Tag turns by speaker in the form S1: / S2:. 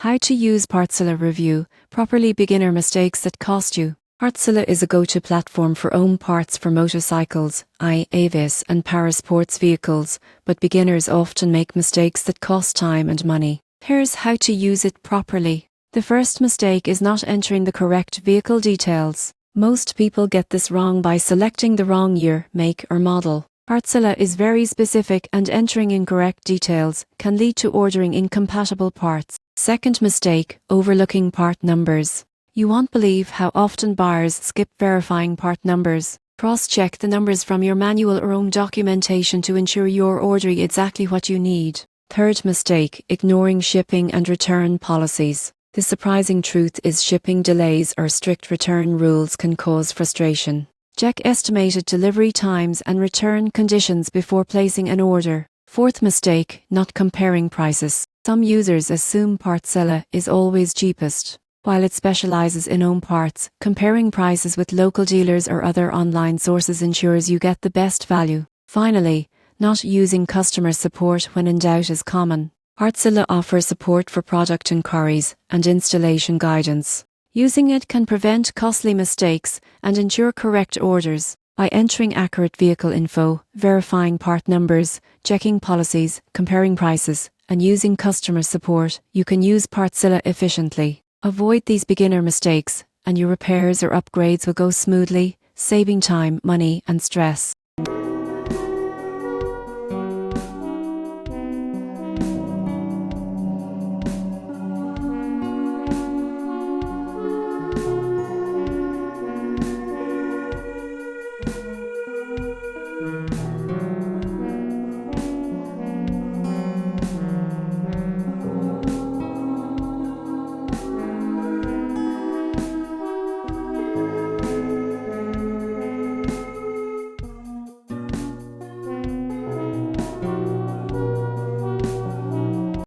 S1: How to use Partzilla review properly. Beginner mistakes that cost you. Partzilla is a go-to platform for own parts for motorcycles, AVs and parasports vehicles, but beginners often make mistakes that cost time and money. Here's how to use it properly. The first mistake is not entering the correct vehicle details. Most people get this wrong by selecting the wrong year, make or model. Partzilla is very specific and entering incorrect details can lead to ordering incompatible parts. Second mistake, overlooking part numbers. You won't believe how often buyers skip verifying part numbers. Cross-check the numbers from your manual or own documentation to ensure you're ordering exactly what you need. Third mistake, ignoring shipping and return policies. The surprising truth is shipping delays or strict return rules can cause frustration. Check estimated delivery times and return conditions before placing an order. Fourth mistake, not comparing prices. Some users assume Partzilla is always cheapest. While it specializes in own parts, comparing prices with local dealers or other online sources ensures you get the best value. Finally, not using customer support when in doubt is common. Partzilla offers support for product inquiries and installation guidance. Using it can prevent costly mistakes and ensure correct orders. By entering accurate vehicle info, verifying part numbers, checking policies, comparing prices, and using customer support, you can use Partzilla efficiently. Avoid these beginner mistakes, and your repairs or upgrades will go smoothly, saving time, money, and stress.